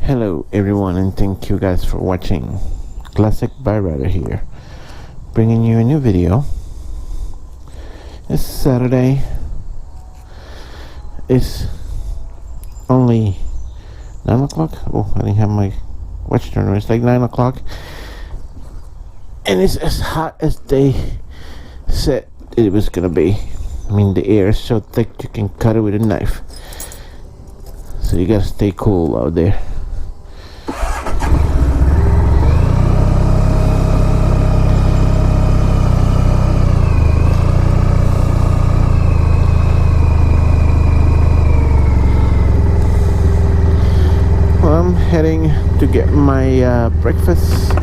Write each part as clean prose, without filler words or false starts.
Hello everyone, and thank you guys for watching. Classic Bike Rider here, bringing you a new video. It's Saturday. It's only 9 o'clock. Oh, I didn't have my watch turner. It's like 9 o'clock, and it's as hot as they said it was gonna be. I mean, the air is so thick you can cut it with a knife, so you gotta stay cool out there. I'm heading to get my breakfast.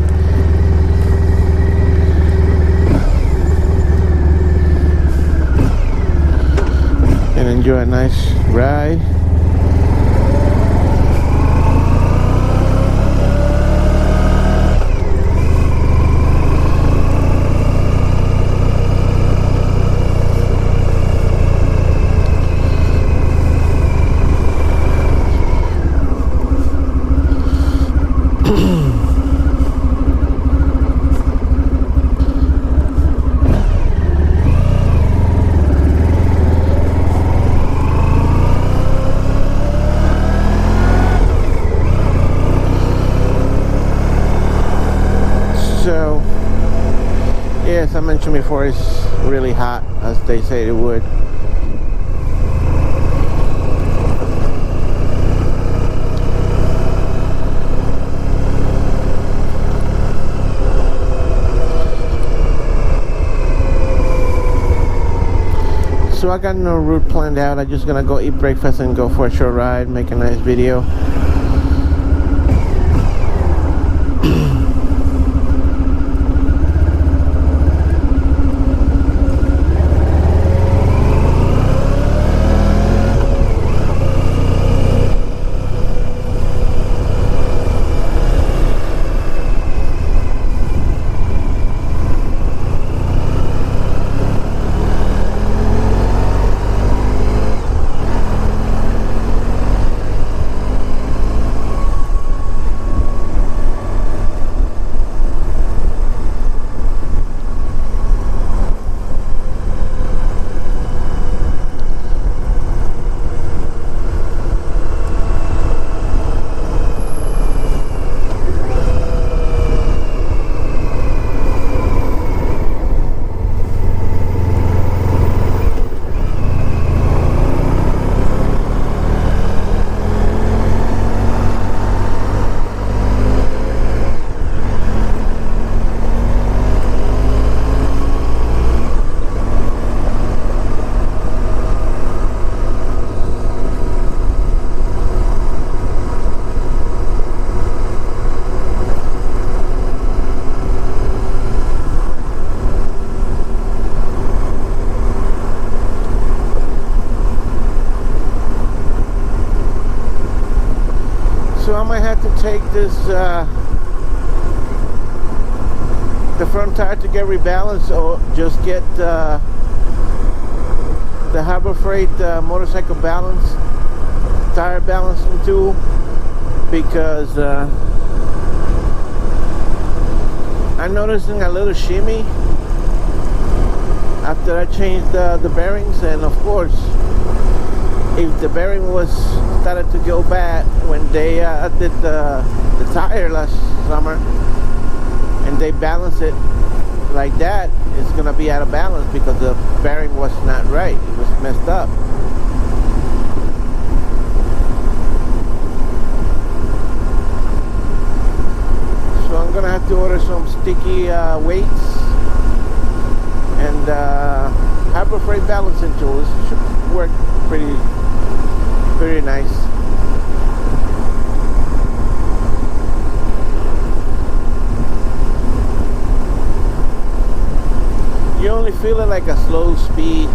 And enjoy a nice ride. So, yes, I mentioned before, it's really hot, as they say it would. So I got no route planned out. I'm just gonna go eat breakfast and go for a short ride, make a nice video. So I might have to take this, the front tire to get rebalanced, or just get the Harbor Freight motorcycle balance, tire balancing tool, because I'm noticing a little shimmy after I changed the bearings. And of course, if the bearing was started to go bad when they did the tire last summer, and they balance it like that, it's gonna be out of balance because the bearing was not right. It was messed up. So I'm gonna have to order some sticky weights and Harbor Freight balancing tools. It should work pretty nice. You only feel it like a slow speed.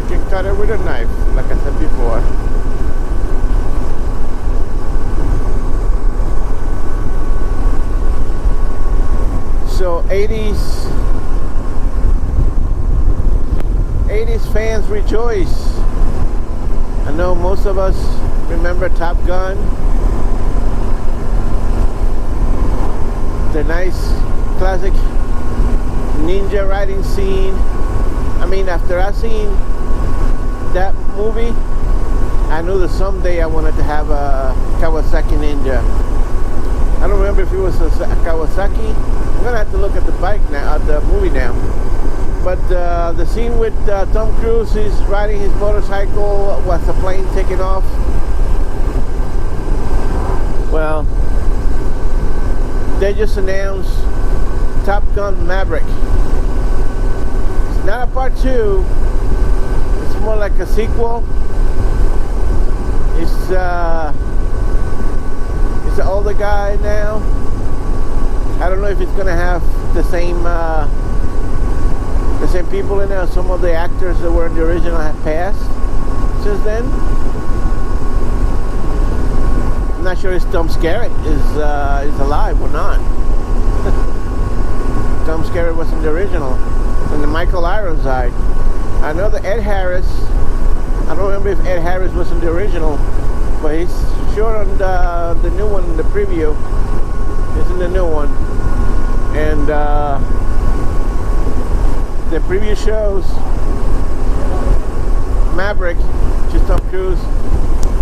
you can cut it with a knife, like I said before. So 80s fans rejoice. I know most of us remember Top Gun. The nice classic ninja riding scene. I mean, after I seen that movie, I knew that someday I wanted to have a Kawasaki Ninja. I don't remember if it was a Kawasaki. I'm gonna have to look at the bike now, at the movie now. But the scene with Tom Cruise, he's riding his motorcycle with the plane taking off. Well, they just announced Top Gun Maverick. It's not a part 2. It's more like a sequel. It's an older guy now. I don't know if it's gonna have the same people in there. Some of the actors that were in the original have passed since then. I'm not sure if Tom Skerritt is alive or not. Tom Skerritt was in the original, and the Michael Ironside. I know that Ed Harris. I don't remember if Ed Harris was in the original, but he's sure on the new one in the preview. He's in the new one, and the previous shows, Maverick, just Tom Cruise,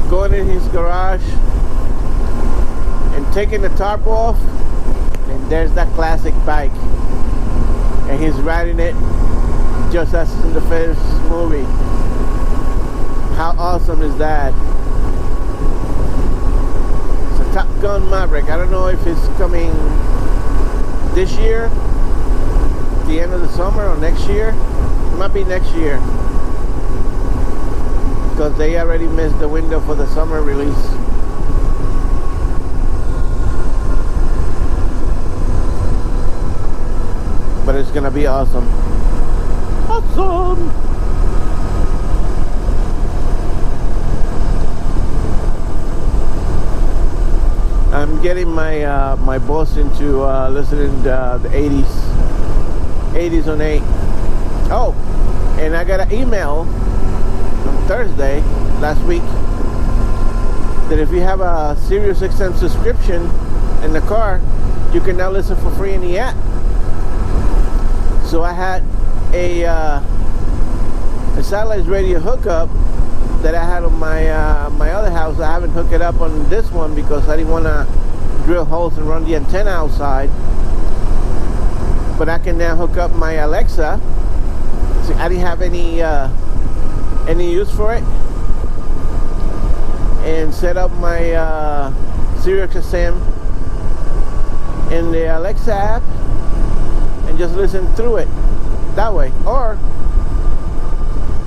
going in his garage and taking the tarp off, and there's that classic bike, and he's riding it just as in the first movie. How awesome is that? It's a Top Gun Maverick. I don't know if it's coming this year, the end of the summer, or next year. It might be next year, because they already missed the window for the summer release. But it's gonna be awesome. Awesome! I'm getting my my boss into listening to the 80s on 8. Oh, and I got an email on Thursday last week that if you have a SiriusXM subscription in the car, you can now listen for free in the app. So I had a satellite radio hookup that I had on my other house. I haven't hooked it up on this one because I didn't want to drill holes and run the antenna outside. But I can now hook up my Alexa. See, I didn't have any use for it, and set up my SiriusXM in the Alexa app and just listen through it that way. Or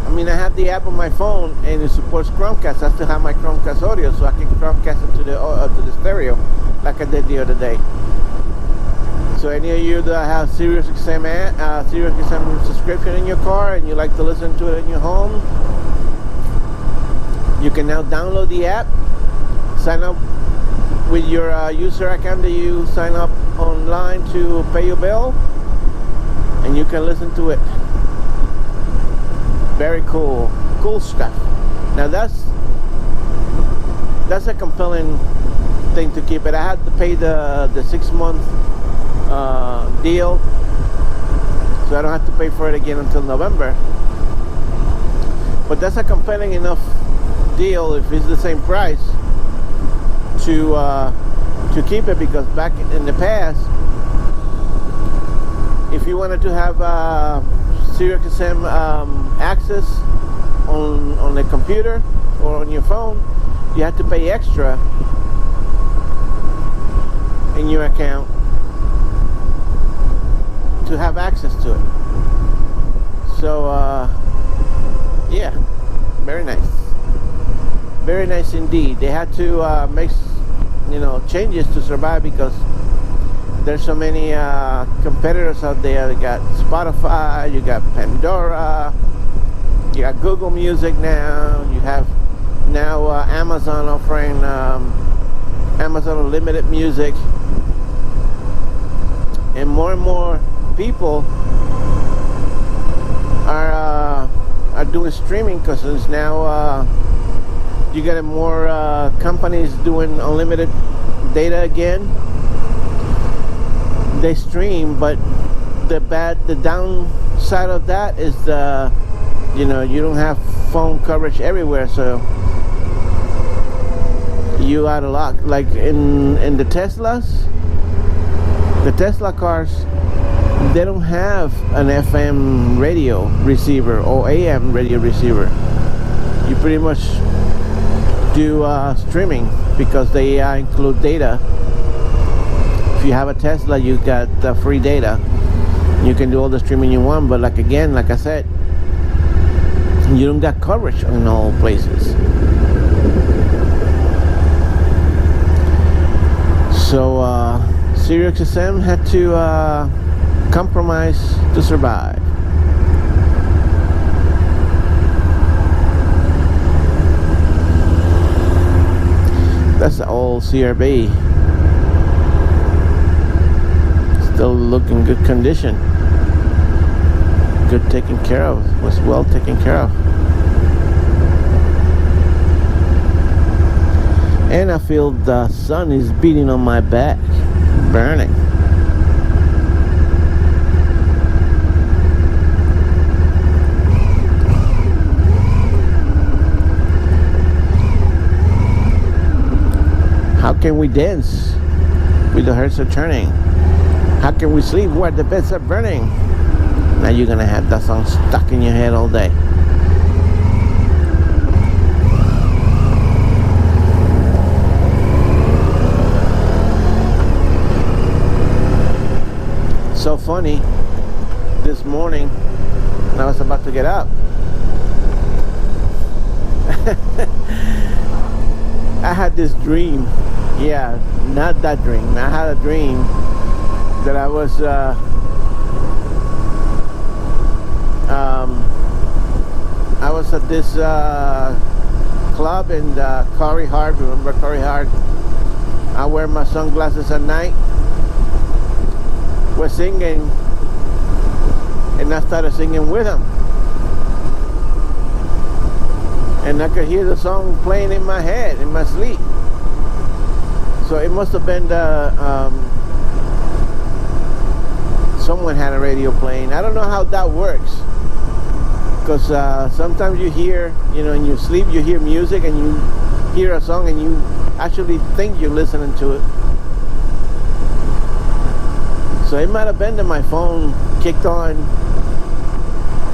I mean, I have the app on my phone and it supports Chromecast. I still have my Chromecast audio, so I can Chromecast it to the stereo like I did the other day. So any of you that have SiriusXM subscription in your car and you like to listen to it in your home, you can now download the app, sign up with your user account that you sign up online to pay your bill, and you can listen to it. Very cool stuff. Now that's a compelling thing to keep it. I had to pay the 6-month deal, so I don't have to pay for it again until November. But that's a compelling enough deal if it's the same price to keep it, because back in the past, if you wanted to have SiriusXM access on the computer or on your phone, you had to pay extra in your account to have access to it. So yeah, very nice indeed. They had to make changes to survive, because there's so many competitors out there. They got Spotify, you got Pandora, You got Google Music now. You have now Amazon offering Amazon Unlimited Music, and more people are doing streaming, because there's now you get more companies doing unlimited data again. They stream, but the downside of that is you don't have phone coverage everywhere, so you out of luck. Like in the Tesla cars, they don't have an FM radio receiver or AM radio receiver. You pretty much do streaming, because they include data. If you have a Tesla, you got free data. You can do all the streaming you want, but like I said, you don't got coverage in all places. So SiriusXM had to compromise to survive. That's the old CRB. Still looking good condition. Good taken care of. Was well taken care of. And I feel the sun is beating on my back. Burning. How can we dance with the hearts are turning? How can we sleep where the beds are burning? Now you're gonna have that song stuck in your head all day. So funny, this morning when I was about to get up, I had this dream. Yeah, not that dream. I had a dream that I was at this club in Hart. Remember Hart? I wear my sunglasses at night. We're singing, and I started singing with them, and I could hear the song playing in my head, in my sleep. So it must have been someone had a radio playing. I don't know how that works, because sometimes you hear, in your sleep you hear music, and you hear a song and you actually think you're listening to it. So it might have been that my phone kicked on,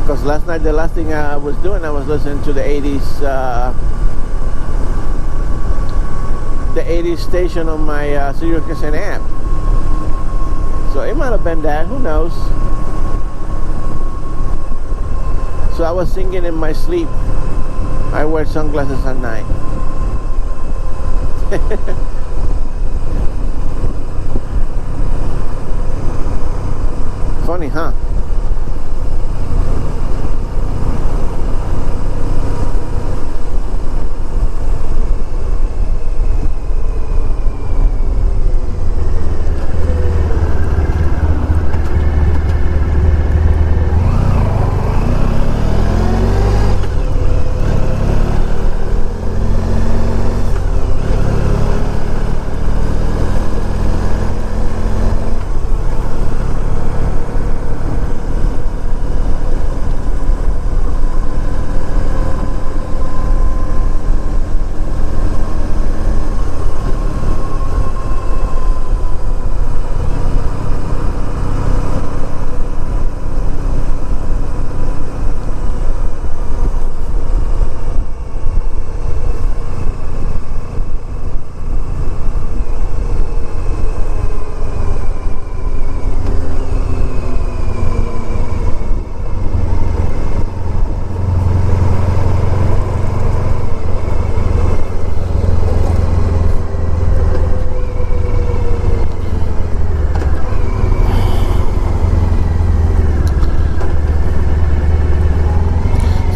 because last night the last thing I was doing, I was listening to the 80s station on my SiriusXM app. So it might have been that, who knows. So I was singing in my sleep. I wear sunglasses at night. Funny, huh?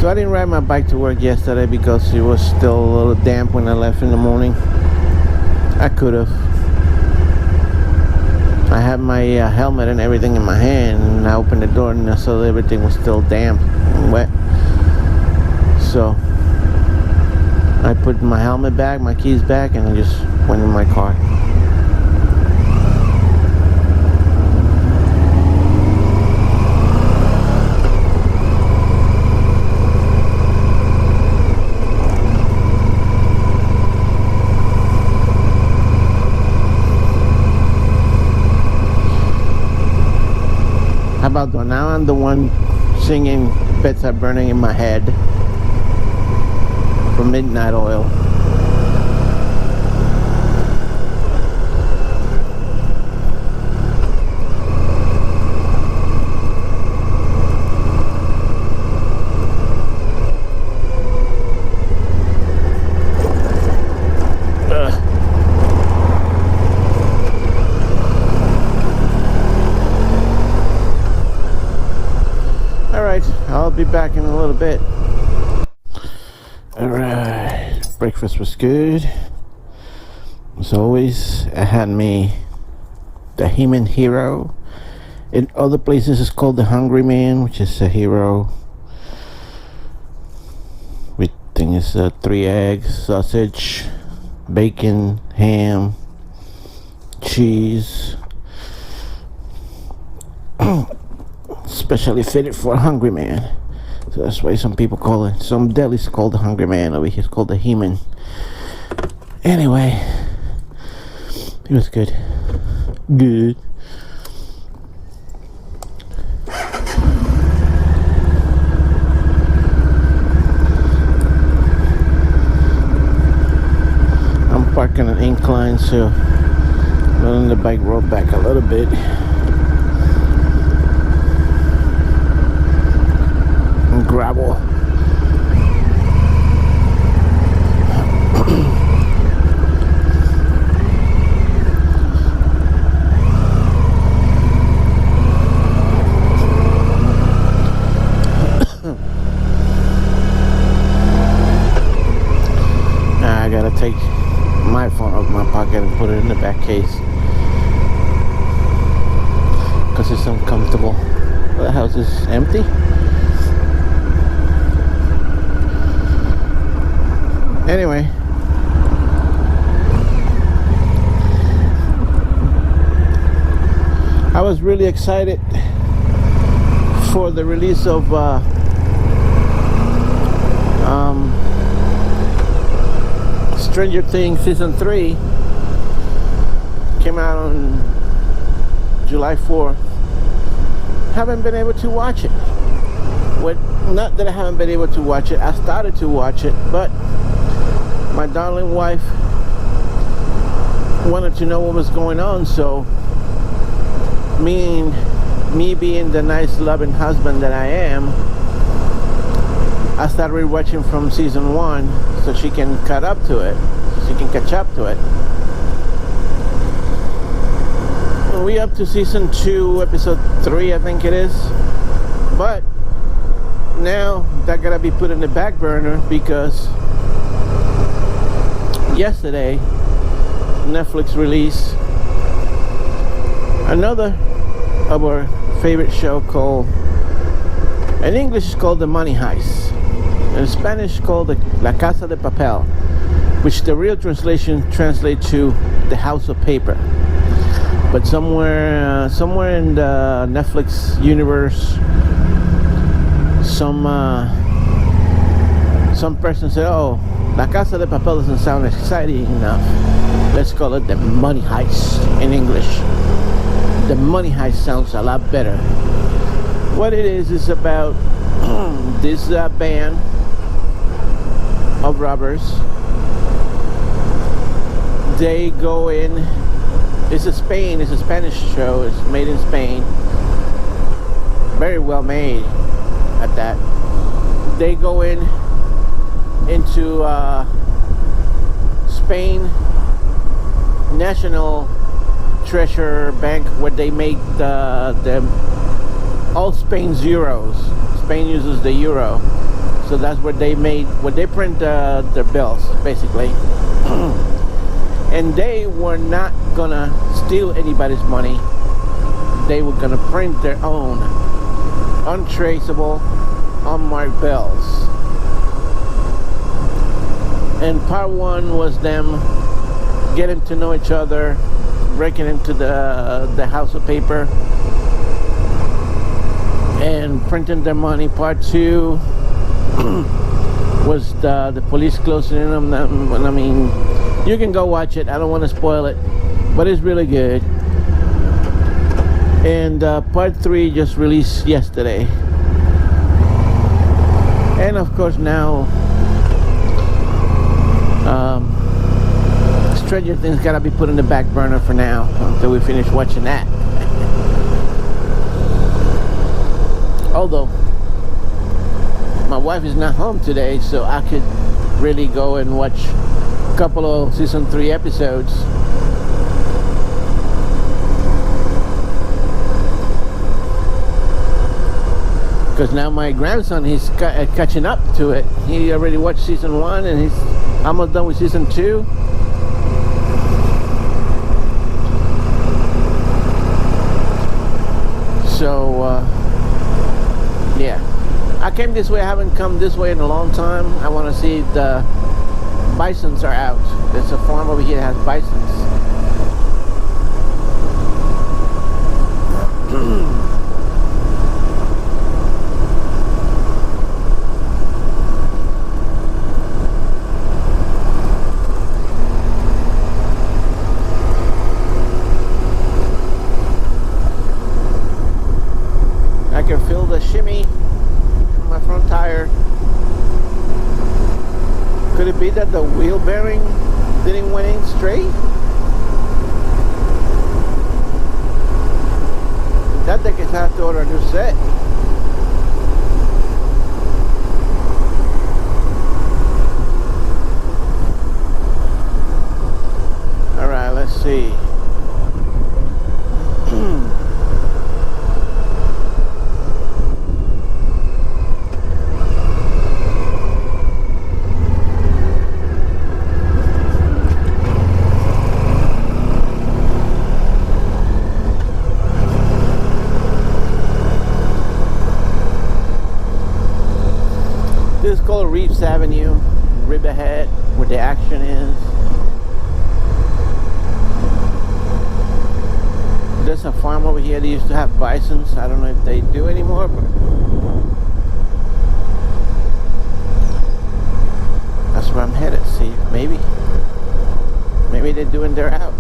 So I didn't ride my bike to work yesterday because it was still a little damp when I left in the morning. I could have. I had my helmet and everything in my hand, and I opened the door and I saw that everything was still damp and wet. So I put my helmet back, my keys back, and I just went in my car. How about that? Now I'm the one singing Beds Are Burning in My Head from Midnight Oil. I'll be back in a little bit. Alright, breakfast was good. As always, I had me the Human Hero. In other places it's called the Hungry Man, which is a hero. We think it's 3 eggs, sausage, bacon, ham, cheese. Especially fitted for a hungry man. So that's why some people call it, some delis call the Hungry Man. Over here it's called the Human. Anyway, it was good. Good. I'm parking an incline, so letting the bike roll back a little bit. Gravel. Now I gotta take my phone out of my pocket and put it in the back case because it's uncomfortable. The house is empty. Anyway, I was really excited for the release of Stranger Things Season 3. Came out on July 4th. Haven't been able to watch it. Not that I haven't been able to watch it. I started to watch it, but my darling wife wanted to know what was going on, so me being the nice loving husband that I am, I started rewatching from season 1 so she can catch up to it. And we up to season 2, episode 3, I think it is. But now that gotta be put in the back burner because yesterday Netflix released another of our favorite show called, in English it's called The Money Heist, in Spanish called La Casa de Papel, which the real translation translates to The House of Paper. But somewhere in the Netflix universe, some person said, oh, La Casa de Papel doesn't sound exciting enough. Let's call it The Money Heist in English. The Money Heist sounds a lot better. What it is about this band of robbers. They go in. It's a Spanish show. It's made in Spain. Very well made at that. They go into Spain National Treasure Bank, where they make the all Spain's euros. Spain uses the euro, so So that's where they print their bills, basically. And they were not gonna steal anybody's money. They were gonna print their own untraceable, unmarked bills. And part one was them getting to know each other, breaking into the house of paper and printing their money. Part two was the police closing in on them. I mean, you can go watch it. I don't want to spoil it, but it's really good. And part three just released yesterday. And of course now Stranger Things gotta be put in the back burner for now until we finish watching that. Although my wife is not home today, so I could really go and watch a couple of season 3 episodes. Because now my grandson, he's catching up to it. He already watched season 1 and he's almost done with season 2. So yeah, I came this way. I haven't come this way in a long time. I want to see if the bisons are out. There's a farm over here that has bisons. I can feel the shimmy in my front tire. Could it be that the wheel bearing didn't went in straight? That thing is have to order a new set. Alright, let's see. This is called Reeves Avenue, Riverhead, where the action is. There's a farm over here that used to have bisons. I don't know if they do anymore, but that's where I'm headed. See, maybe they're doing their out.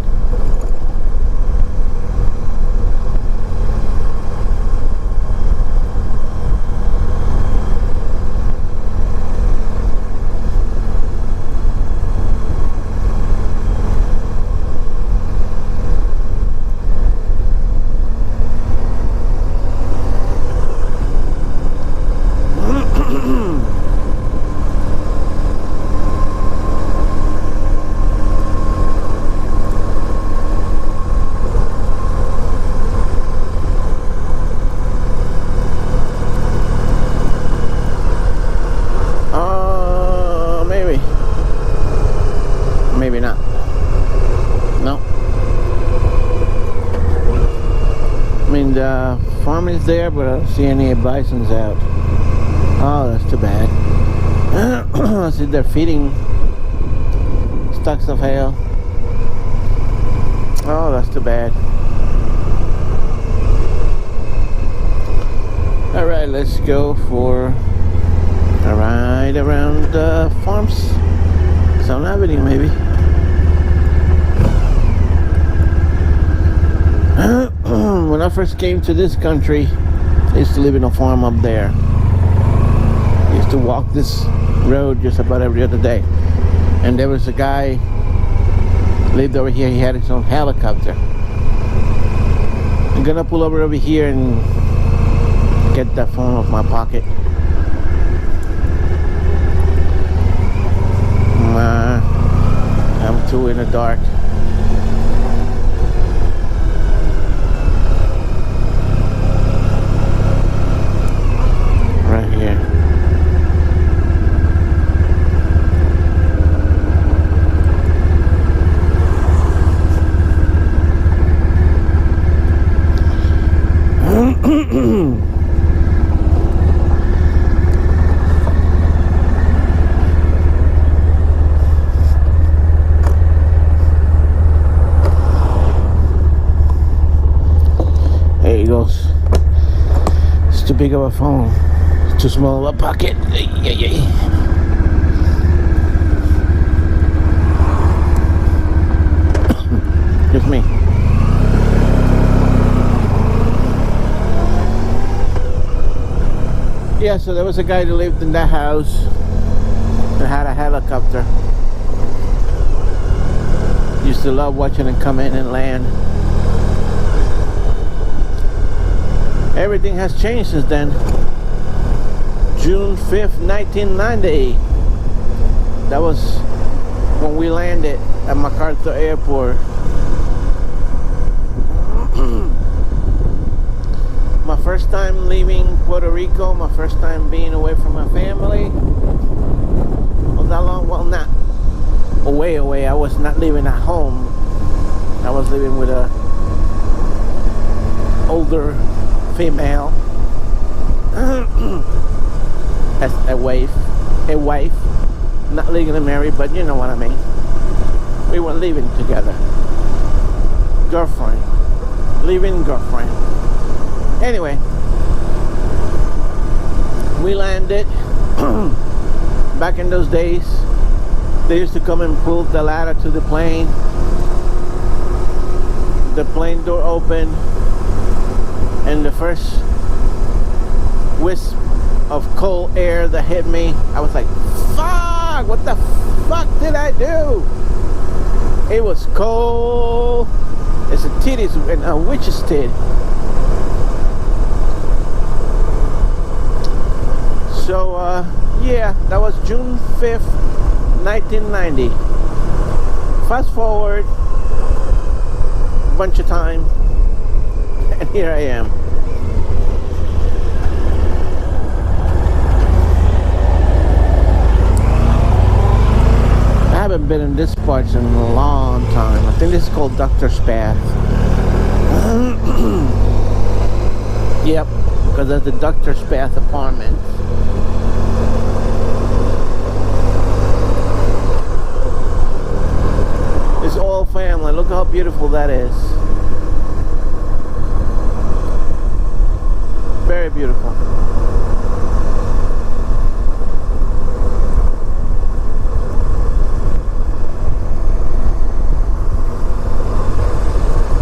Maybe not. No. I mean, the farm is there, but I don't see any bisons out. Oh, that's too bad. I see they're feeding stocks of hail. Oh, that's too bad. Alright, let's go for a ride around the farms. Sound Avenue, maybe. When I first came to this country, I used to live in a farm up there. I used to walk this road just about every other day. And there was a guy lived over here. He had his own helicopter. I'm gonna pull over here and get that phone off my pocket. I'm too in the dark. Right here. big of a phone. Too small of a pocket. Just me. Yeah, so there was a guy that lived in that house that had a helicopter. Used to love watching it come in and land. Everything has changed since then. June 5th, 1990. That was when we landed at MacArthur Airport. My first time leaving Puerto Rico, my first time being away from my family. Was that long? Well, not away. I was not living at home. I was living with a older female. As a wife, not legally married, but you know what I mean. We weren't living together. Girlfriend, living girlfriend. Anyway, we landed. Back in those days, they used to come and pull the ladder to the plane. The plane door opened, and the first wisp of cold air that hit me, I was like, fuck, what the fuck did I do? It was cold. It's a titties and a witch's tit. So yeah, that was June 5th, 1990. Fast forward a bunch of time, and here I am. I haven't been in this part in a long time. I think this is called Dr. Spath. Yep, because that's the Dr. Spath apartment. It's all family. Look how beautiful that is. Very beautiful.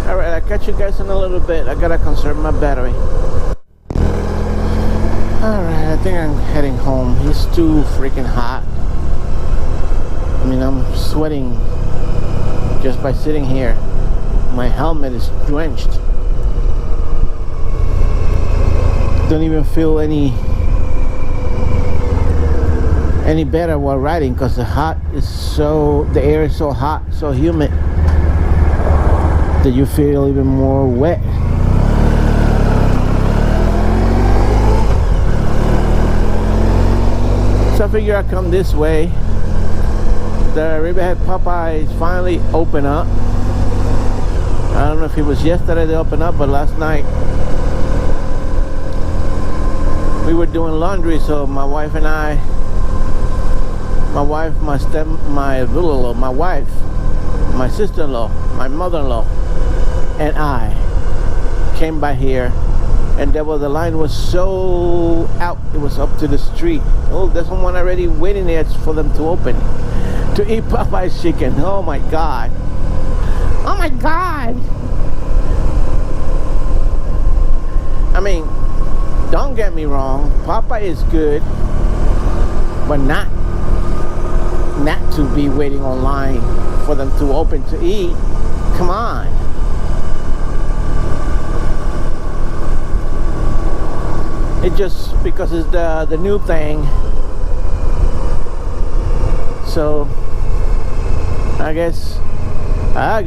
Alright, I'll catch you guys in a little bit. I gotta conserve my battery. Alright, I think I'm heading home. It's too freaking hot. I mean, I'm sweating just by sitting here. My helmet is drenched. Don't even feel any better while riding because the air is so hot, so humid that you feel even more wet. So I figure I'd come this way. The Riverhead Popeyes finally opened up. I don't know if it was yesterday they opened up, but last night we were doing laundry, so my wife and I, my sister-in-law, my mother-in-law, and I came by here, and the line was so out, it was up to the street. Oh, there's someone already waiting there for them to open to eat Popeyes chicken. Oh my god. Oh my god. I mean, don't get me wrong, Popeye is good, but not to be waiting online for them to open to eat. Come on. It just because it's the new thing. So I guess I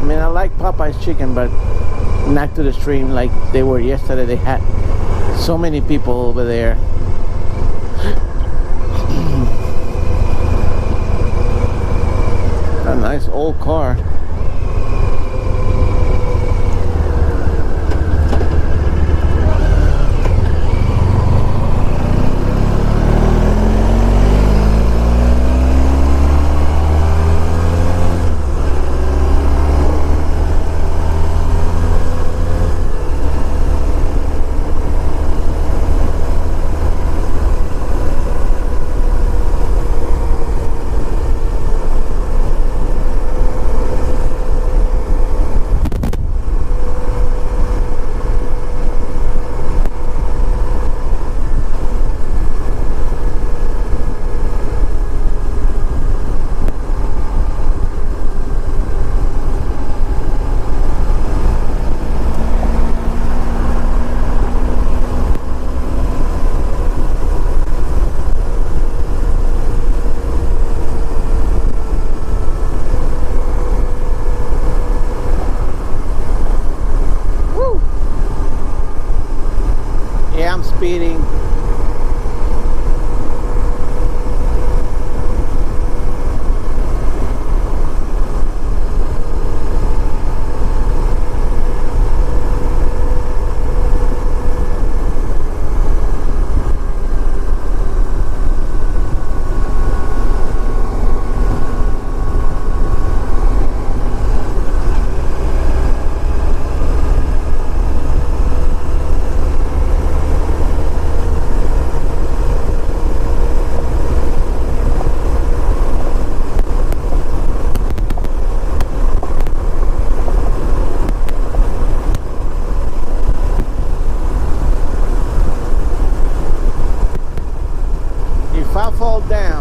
mean, I like Popeye's chicken, but not to the stream like they were yesterday. They had so many people over there. A nice old car. speeding. If I fall down,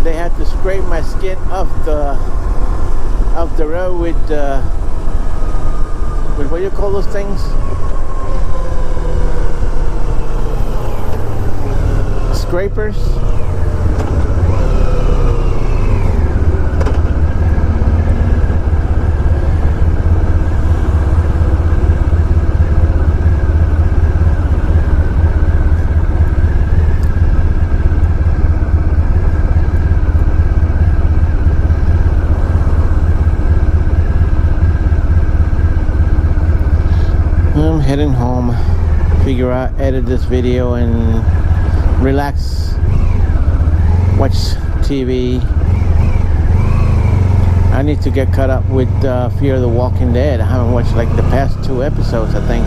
they had to scrape my skin off the road with what do you call those things? Scrapers. I'm heading home, figure out, edit this video and relax, watch TV. I need to get caught up with Fear the Walking Dead. I haven't watched like the past 2 episodes, I think.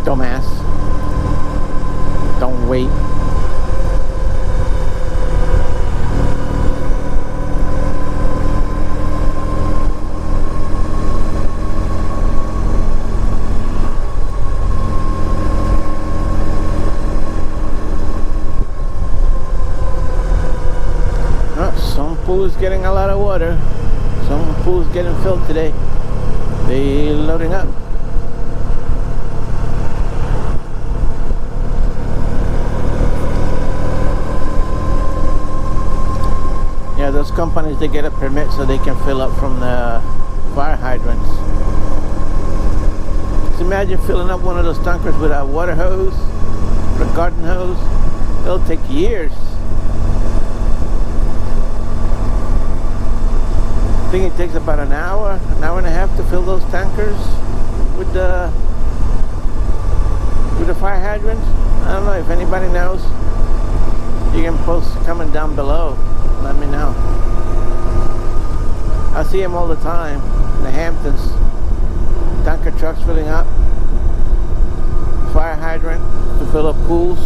Dumbass. Don't wait. Some pool is getting a lot of water. Some pool is getting filled today. They loading up. Yeah, those companies, they get a permit so they can fill up from the fire hydrants. Just imagine filling up one of those tankers with a water hose or a garden hose. It'll take years. I think it takes about an hour and a half to fill those tankers with the fire hydrants. I don't know if anybody knows. You can post comment down below. Let me know. I see them all the time in the Hamptons. Tanker trucks filling up. Fire hydrant to fill up pools.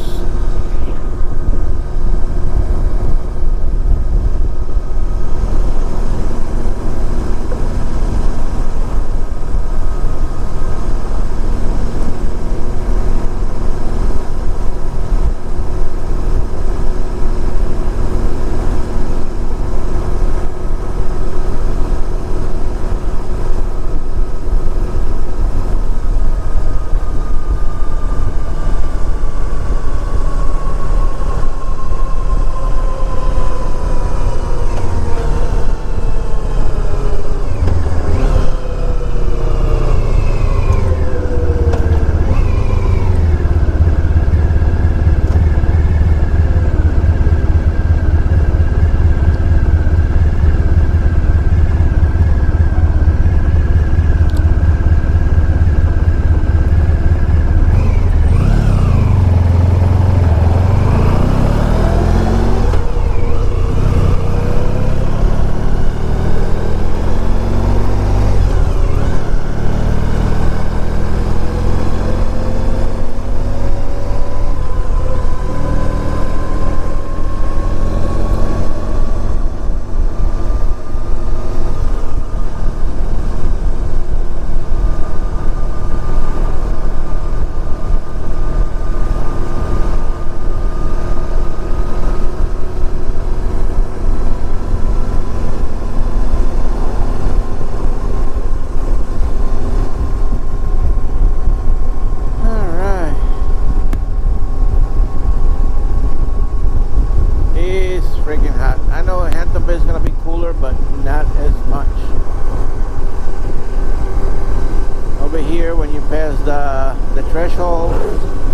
here when you pass the threshold,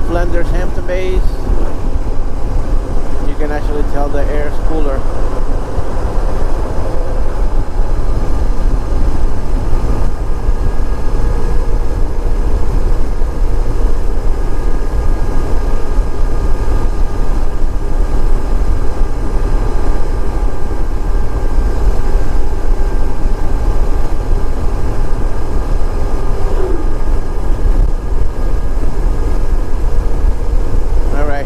Flanders Hampton base. You can actually tell the air is cooler.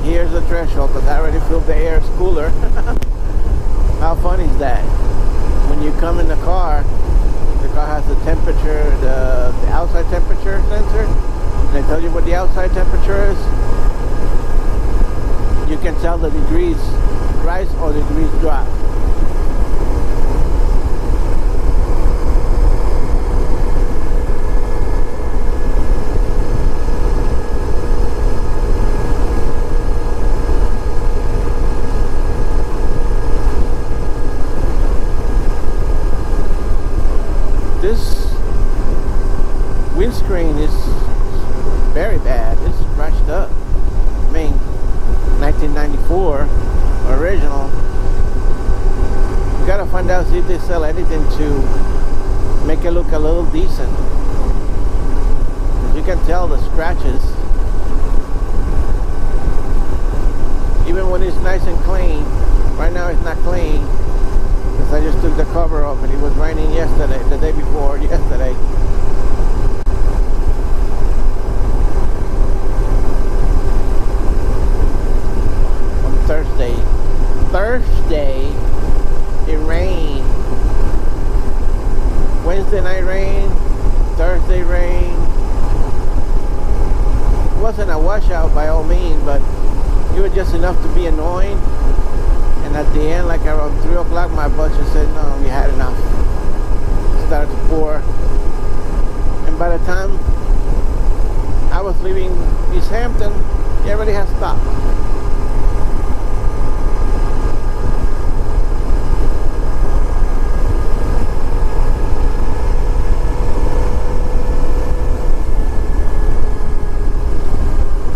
Here's the threshold, because I already feel the air is cooler. How fun is that? When you come in the car has the temperature, the outside temperature sensor, and they tell you what the outside temperature is. You can tell the degrees rise or degrees drop. This windscreen is very bad. It's scratched up. I mean, 1994 original. You gotta find out, see if they sell anything to make it look a little decent. You can tell the scratches. Even when it's nice and clean. Right now it's not clean. I just took the cover off and it was raining yesterday, the day before yesterday. On Thursday, it rained. Wednesday night rain, Thursday rain. It wasn't a washout by all means, but it was just enough to be annoying. And at the end, like around 3 o'clock, my boss just said, no, we had enough. It started to pour. And by the time I was leaving East Hampton, it already had stopped.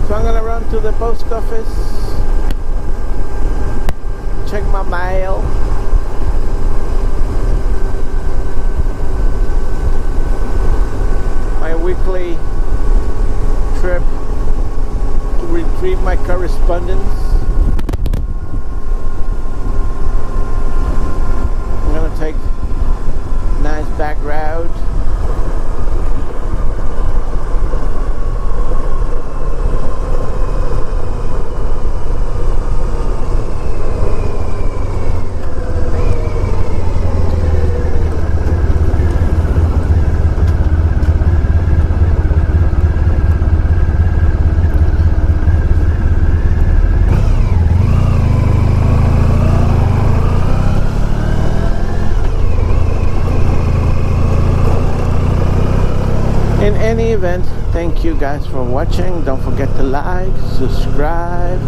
So I'm going to run to the post office. Check my mail. My weekly trip to retrieve my correspondence. I'm gonna take a nice back route. In any event, thank you guys for watching. Don't forget to like, subscribe,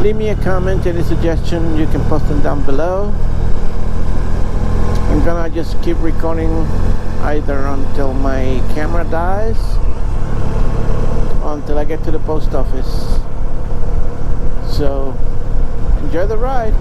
leave me a comment, any suggestion, you can post them down below. I'm gonna just keep recording either until my camera dies or until I get to the post office. So enjoy the ride.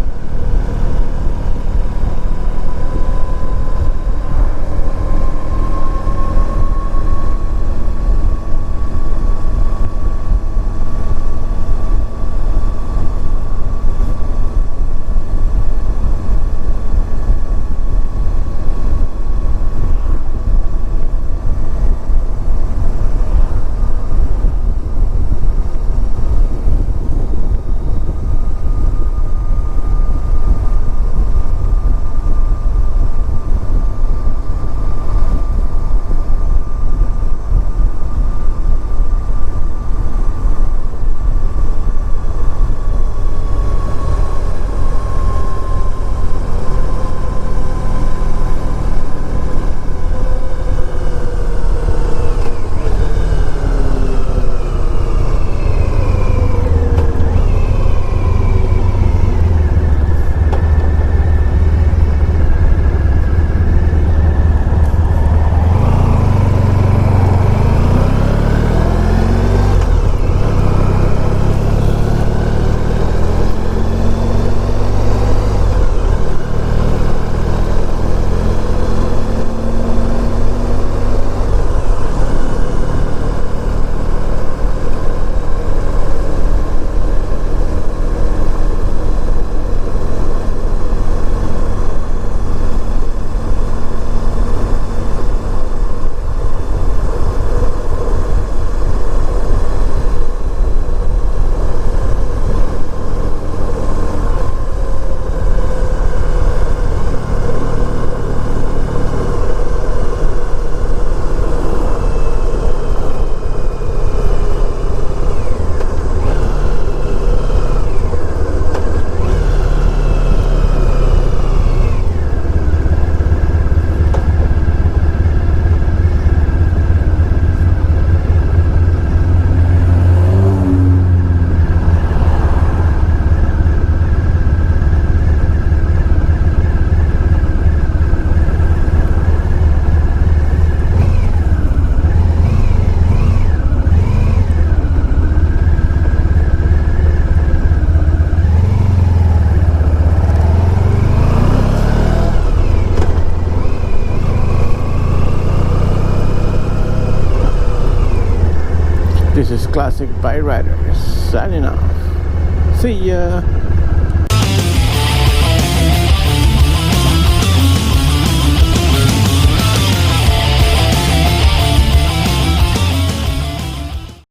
This is Classic Bike Riders signing off. See ya.